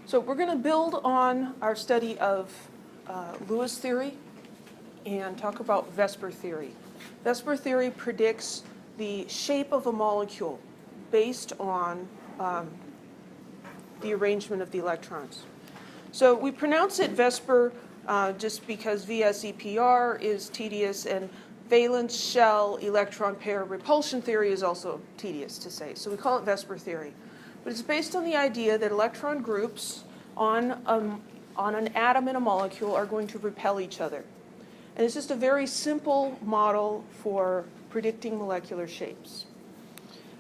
So we're going to build on our study of Lewis theory and talk about VSEPR theory. VSEPR theory predicts the shape of a molecule based on the arrangement of the electrons. So we pronounce it VSEPR just because VSEPR is tedious, and valence shell electron pair repulsion theory is also tedious to say. So we call it VSEPR theory. But it's based on the idea that electron groups on an atom in a molecule are going to repel each other. And it's just a very simple model for predicting molecular shapes.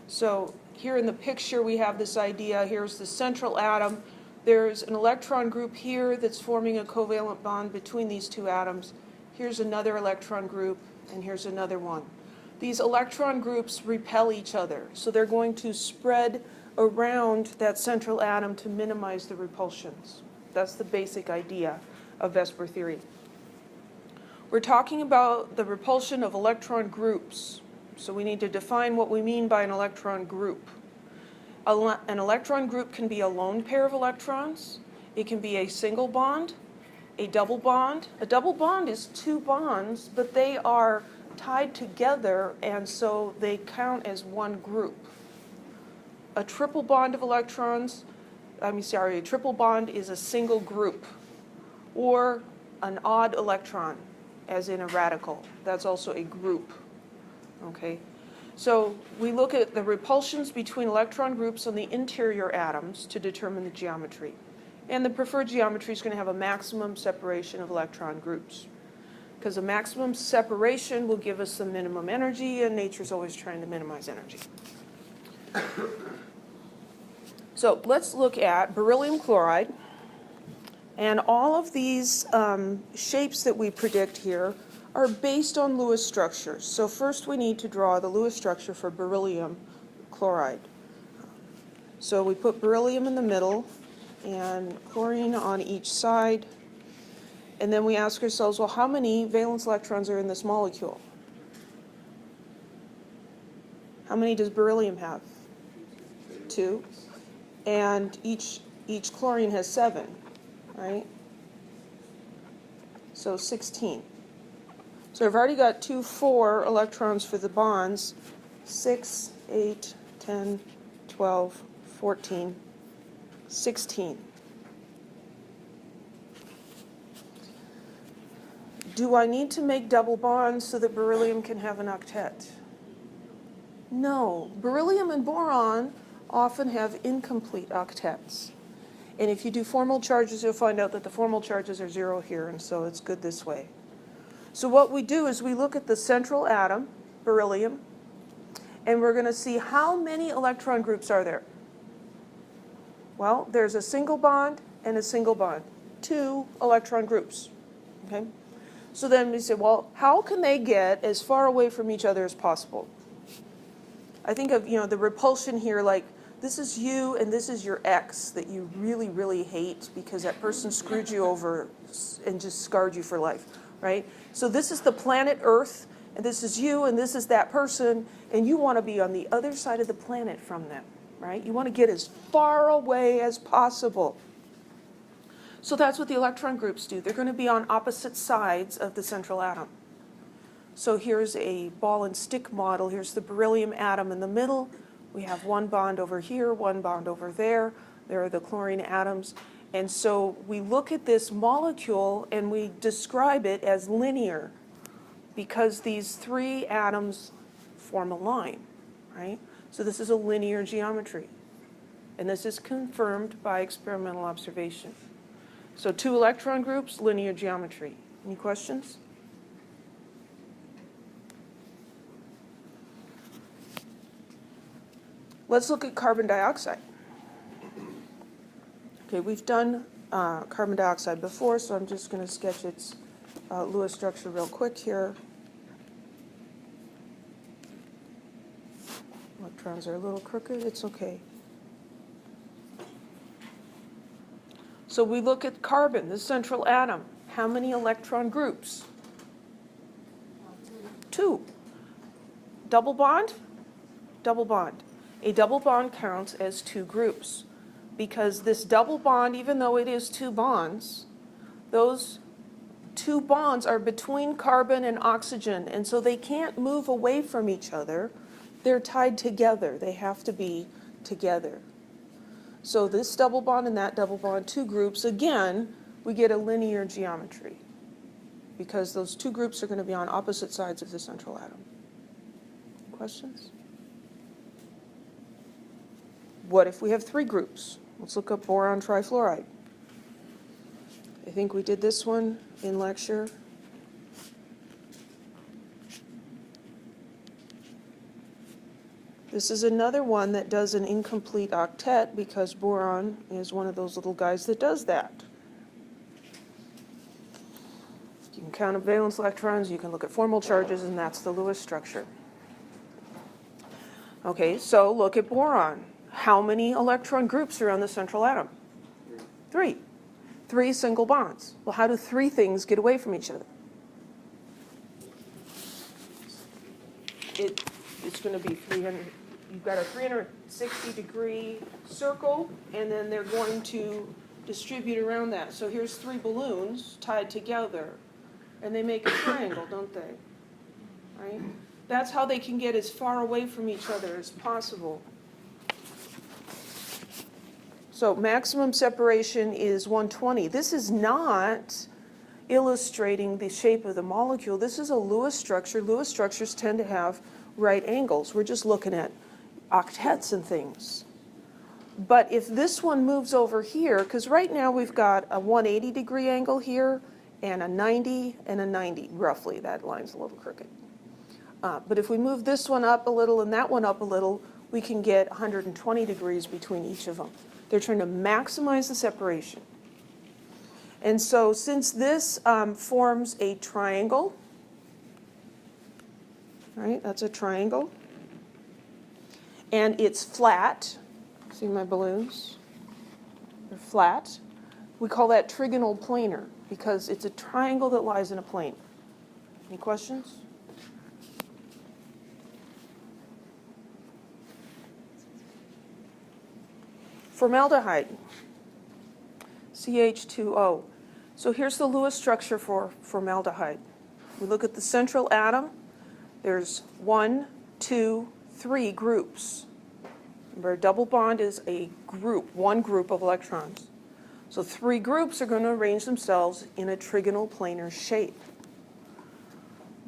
So here in the picture we have this idea. Here's the central atom. There's an electron group here that's forming a covalent bond between these two atoms. Here's another electron group, and here's another one. These electron groups repel each other, so they're going to spread around that central atom to minimize the repulsions. That's the basic idea of VSEPR theory. We're talking about the repulsion of electron groups, so we need to define what we mean by an electron group. An electron group can be a lone pair of electrons. It can be a single bond, a double bond. A double bond is two bonds, but they are tied together, and so they count as one group. A triple bond of electrons, a triple bond is a single group, or an odd electron, as in a radical. That's also a group, okay? So we look at the repulsions between electron groups on the interior atoms to determine the geometry. And the preferred geometry is going to have a maximum separation of electron groups, because a maximum separation will give us the minimum energy, and nature's always trying to minimize energy. So let's look at beryllium chloride. And all of these shapes that we predict here are based on Lewis structures. So first we need to draw the Lewis structure for beryllium chloride. So we put beryllium in the middle and chlorine on each side. And then we ask ourselves, well, how many valence electrons are in this molecule? How many does beryllium have? 2. And each chlorine has 7, right? So 16. So I've already got 4 electrons for the bonds. 6, 8, 10, 12, 14, 16. Do I need to make double bonds so that beryllium can have an octet? No. Beryllium and boron often have incomplete octets. And if you do formal charges, you'll find out that the formal charges are 0 here, and so it's good this way. So what we do is we look at the central atom, beryllium, and we're going to see how many electron groups are there. Well, there's a single bond and a single bond, 2 electron groups. Okay? So then we say, well, how can they get as far away from each other as possible? I think of, the repulsion here, like this is you and this is your ex that you really, really hate because that person screwed you over and just scarred you for life, right? So this is the planet Earth, and this is you, and this is that person, and you want to be on the other side of the planet from them, right? You want to get as far away as possible. So that's what the electron groups do. They're going to be on opposite sides of the central atom. So here's a ball and stick model. Here's the beryllium atom in the middle. We have 1 bond over here, 1 bond over there. There are the chlorine atoms. And so we look at this molecule and we describe it as linear because these 3 atoms form a line, right? So this is a linear geometry. And this is confirmed by experimental observation. So 2 electron groups, linear geometry. Any questions? Let's look at carbon dioxide. Okay, we've done carbon dioxide before, so I'm just going to sketch its Lewis structure real quick here. Electrons are a little crooked, it's okay. So we look at carbon, the central atom. How many electron groups? 2. Double bond? Double bond. A double bond counts as 2 groups. because this double bond, even though it is two bonds, those two bonds are between carbon and oxygen, and so they can't move away from each other. They're tied together. They have to be together. So this double bond and that double bond, two groups, again, we get a linear geometry because those two groups are going to be on opposite sides of the central atom. Questions? What if we have three groups? Let's look up boron trifluoride. I think we did this one in lecture. This is another one that does an incomplete octet because boron is one of those little guys that does that. You can count up valence electrons, you can look at formal charges, and that's the Lewis structure. Okay, so look at boron. How many electron groups are on the central atom? Three. Three single bonds. Well, how do three things get away from each other? It's going to be 300. You've got a 360-degree circle, and then they're going to distribute around that. So here's three balloons tied together, and they make a triangle, don't they? Right? That's how they can get as far away from each other as possible. So maximum separation is 120. This is not illustrating the shape of the molecule. This is a Lewis structure. Lewis structures tend to have right angles. We're just looking at octets and things. But if this one moves over here, because right now we've got a 180-degree angle here and a 90 and a 90, roughly. That line's a little crooked. But if we move this one up a little and that one up a little, we can get 120 degrees between each of them. They're trying to maximize the separation. And so since this forms a triangle, right, that's a triangle, and it's flat, see my balloons? They're flat. We call that trigonal planar because it's a triangle that lies in a plane. Any questions? Formaldehyde, CH2O. So here's the Lewis structure for formaldehyde. We look at the central atom. There's 1, 2, 3 groups. Remember, a double bond is a group, one group of electrons. So 3 groups are going to arrange themselves in a trigonal planar shape.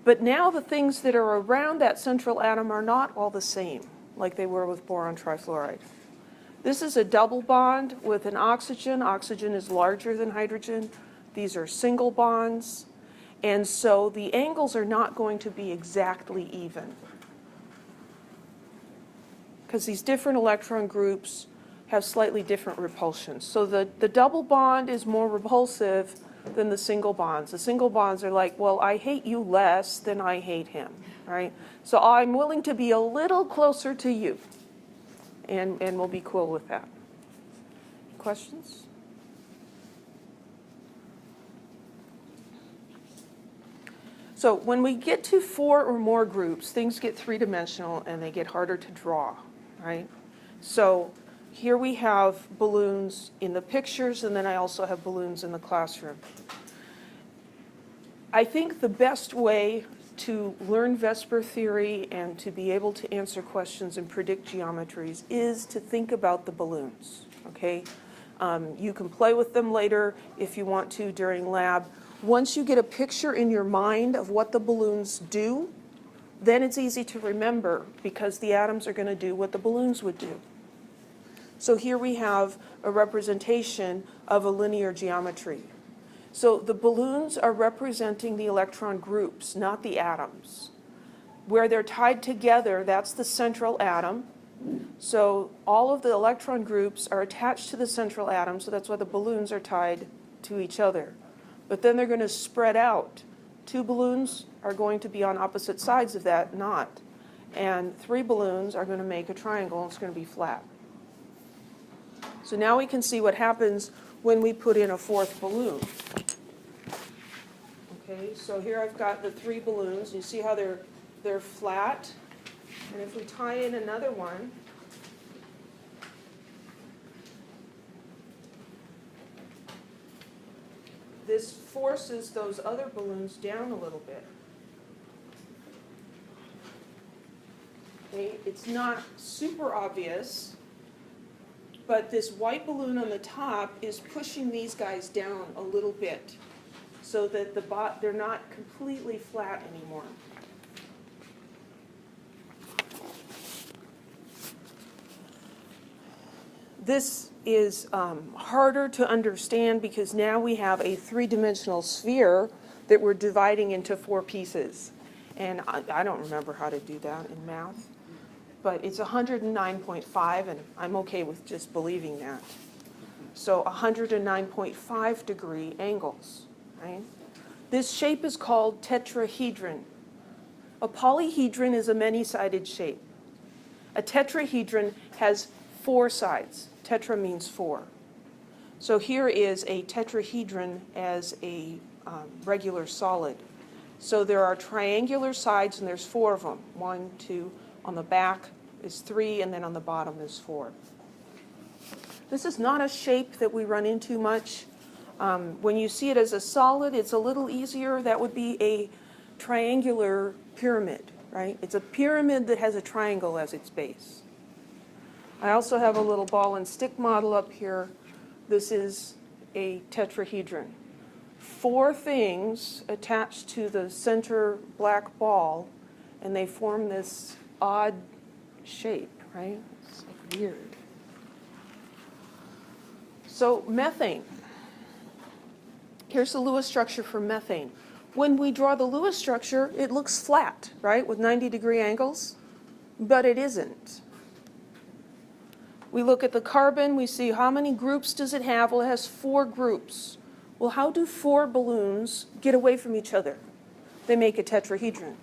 But now the things that are around that central atom are not all the same, like they were with boron trifluoride. This is a double bond with an oxygen. Oxygen is larger than hydrogen. These are single bonds. And so the angles are not going to be exactly even, because these different electron groups have slightly different repulsions. So the double bond is more repulsive than the single bonds. The single bonds are like, well, I hate you less than I hate him, right? So I'm willing to be a little closer to you. And we'll be cool with that. Questions? So when we get to 4 or more groups, things get three-dimensional and they get harder to draw, right? So here we have balloons in the pictures, and then I also have balloons in the classroom. I think the best way to learn VSEPR theory and to be able to answer questions and predict geometries is to think about the balloons, okay? You can play with them later if you want to during lab. Once you get a picture in your mind of what the balloons do, then it's easy to remember because the atoms are going to do what the balloons would do. So here we have a representation of a linear geometry. So the balloons are representing the electron groups, not the atoms. Where they're tied together, that's the central atom. So all of the electron groups are attached to the central atom, so that's why the balloons are tied to each other. But then they're going to spread out. 2 balloons are going to be on opposite sides of that knot. And 3 balloons are going to make a triangle, and it's going to be flat. So now we can see what happens when we put in a 4th balloon. Okay, so here I've got the 3 balloons. You see how they're flat? And if we tie in another one, this forces those other balloons down a little bit. Okay, it's not super obvious, but this white balloon on the top is pushing these guys down a little bit so that they're not completely flat anymore. This is harder to understand because now we have a three-dimensional sphere that we're dividing into 4 pieces. And I don't remember how to do that in math, but it's 109.5, and I'm okay with just believing that. So 109.5 degree angles, right? This shape is called tetrahedron. A polyhedron is a many-sided shape. A tetrahedron has 4 sides. Tetra means 4. So here is a tetrahedron as a regular solid. So there are triangular sides, and there's 4 of them. 1, 2, on the back is 3, and then on the bottom is 4. This is not a shape that we run into much. When you see it as a solid, it's a little easier. That would be a triangular pyramid, right? It's a pyramid that has a triangle as its base. I also have a little ball and stick model up here. This is a tetrahedron. 4 things attached to the center black ball, and they form this odd shape, right? It's like weird. So methane. Here's the Lewis structure for methane. When we draw the Lewis structure, it looks flat, right, with 90-degree angles, but it isn't. We look at the carbon, we see how many groups does it have? Well, it has 4 groups. Well, how do 4 balloons get away from each other? They make a tetrahedron.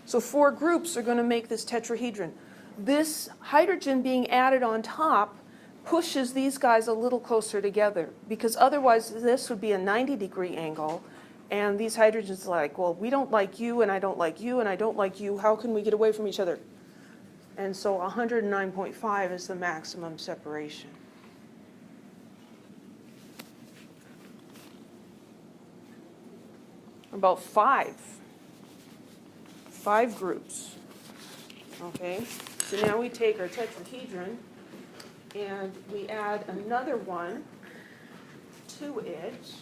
So 4 groups are going to make this tetrahedron. This hydrogen being added on top pushes these guys a little closer together, because otherwise this would be a 90-degree angle, and these hydrogens are like, well, we don't like you, and I don't like you, and I don't like you. How can we get away from each other? And so 109.5 is the maximum separation. About 5 groups. Okay, so now we take our tetrahedron and we add another one to it.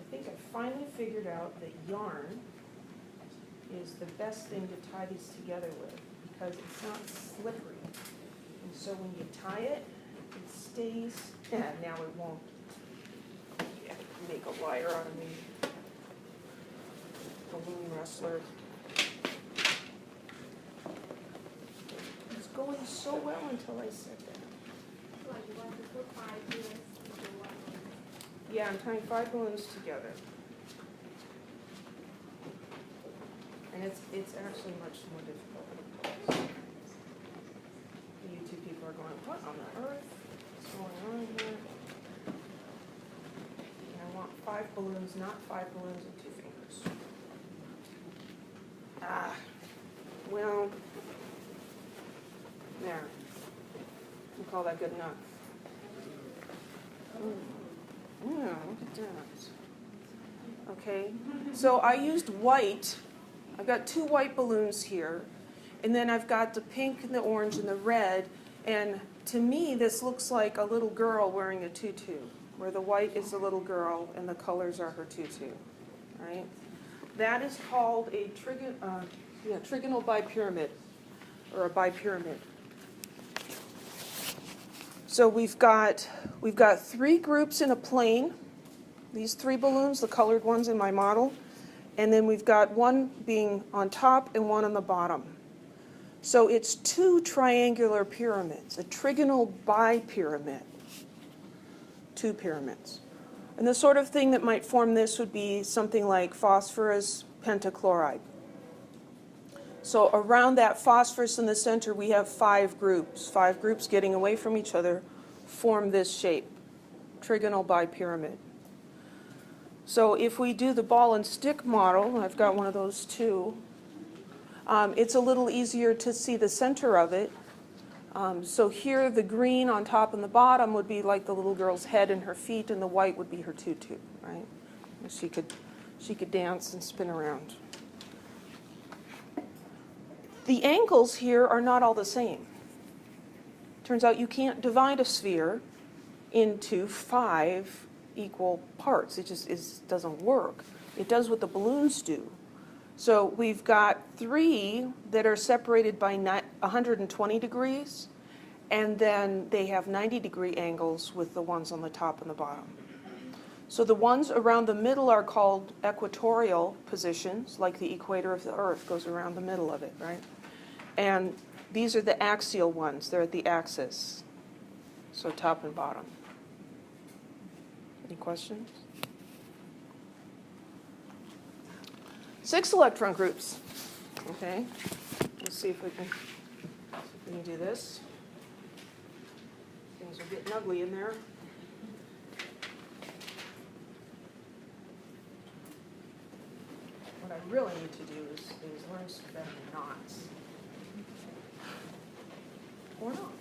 I think I finally figured out that yarn is the best thing to tie these together with because it's not slippery. And so when you tie it, it stays. Yeah, now it won't make a liar out of me. Balloon wrestler. It's going so well until I said that. So you want to put 5 balloons into 1 balloon? Yeah, I'm tying 5 balloons together. And it's actually much more difficult. You 2 people are going, what on the earth is going on here? And I want 5 balloons, not 5 balloons and 2 fingers. Well, there. We'll call that good enough. Yeah, look at that. Okay, so I used white. I've got 2 white balloons here, and then I've got the pink and the orange and the red, and to me this looks like a little girl wearing a tutu, where the white is the little girl and the colors are her tutu, right? That is called a trigonal bipyramid, or a bipyramid. So we've got 3 groups in a plane, these 3 balloons, the colored ones in my model, and then we've got 1 being on top and 1 on the bottom. So it's 2 triangular pyramids, a trigonal bipyramid, 2 pyramids. And the sort of thing that might form this would be something like phosphorus pentachloride. So around that phosphorus in the center, we have 5 groups. 5 groups getting away from each other form this shape, trigonal bipyramid. So if we do the ball and stick model, I've got one of those too, it's a little easier to see the center of it. So here the green on top and the bottom would be like the little girl's head and her feet, and the white would be her tutu, right? And she could dance and spin around. The angles here are not all the same. Turns out you can't divide a sphere into 5 equal parts. It just doesn't work. It does what the balloons do. So we've got 3 that are separated by 120 degrees, and then they have 90-degree angles with the ones on the top and the bottom. So the ones around the middle are called equatorial positions, like the equator of the Earth goes around the middle of it, right? And these are the axial ones. They're at the axis, so top and bottom. Any questions? 6 electron groups. Okay, let's see if we can do this. Things are getting ugly in there. What I really need to do is learn to bend the knots. Or not.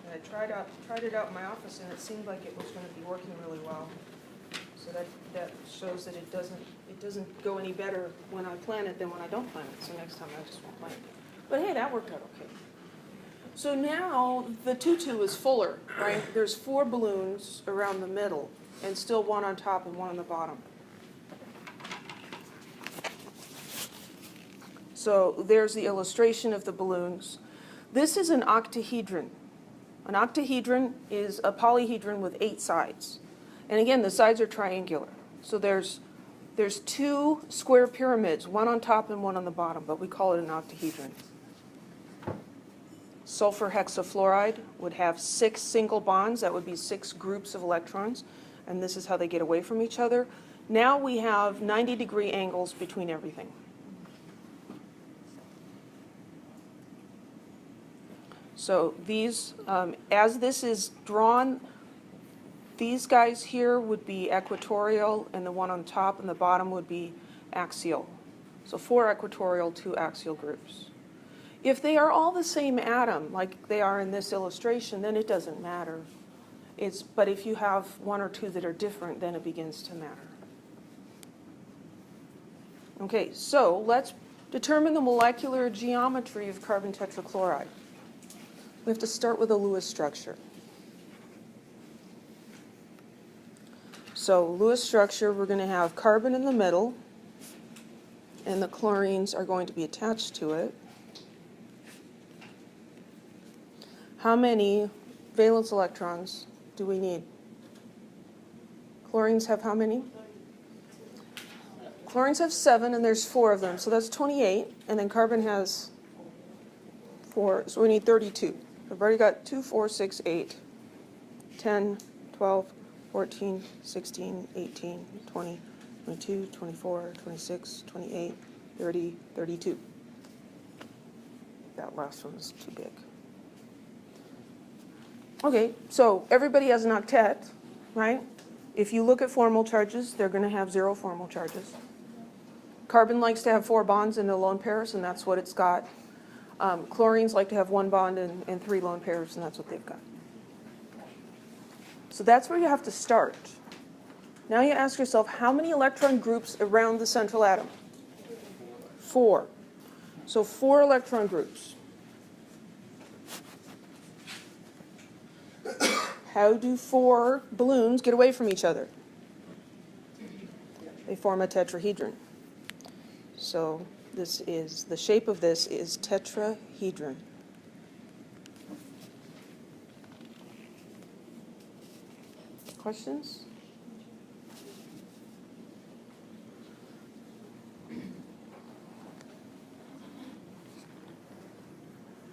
And I tried it out in my office, and it seemed like it was going to be working really well. So that shows that it doesn't go any better when I plan it than when I don't plan it. So next time I just won't plan it. But hey, that worked out okay. So now the tutu is fuller, right? There's 4 balloons around the middle, and still 1 on top and 1 on the bottom. So there's the illustration of the balloons. This is an octahedron. An octahedron is a polyhedron with 8 sides. And again, the sides are triangular. So there's 2 square pyramids, 1 on top and 1 on the bottom, but we call it an octahedron. Sulfur hexafluoride would have 6 single bonds. That would be 6 groups of electrons. And this is how they get away from each other. Now we have 90-degree angles between everything. So these, as this is drawn, these guys here would be equatorial, and the one on top and the bottom would be axial. So 4 equatorial, 2 axial groups. If they are all the same atom, like they are in this illustration, then it doesn't matter. But if you have 1 or 2 that are different, then it begins to matter. Okay, so let's determine the molecular geometry of carbon tetrachloride. We have to start with a Lewis structure. So Lewis structure, we're going to have carbon in the middle, and the chlorines are going to be attached to it. How many valence electrons do we need? Chlorines have how many? Chlorines have 7, and there's 4 of them, so that's 28, and then carbon has 4, so we need 32. We've already got 2, 4, 6, 8, 10, 12, 14, 16, 18, 20, 22, 24, 26, 28, 30, 32. That last one is too big. Okay, so everybody has an octet, right? If you look at formal charges, they're going to have 0 formal charges. Carbon likes to have 4 bonds in the lone pairs, and that's what it's got. Chlorines like to have 1 bond and 3 lone pairs, and that's what they've got. So that's where you have to start. Now you ask yourself, how many electron groups around the central atom? 4. So 4 electron groups. How do 4 balloons get away from each other? They form a tetrahedron. So this is, the shape of this is tetrahedron. Questions?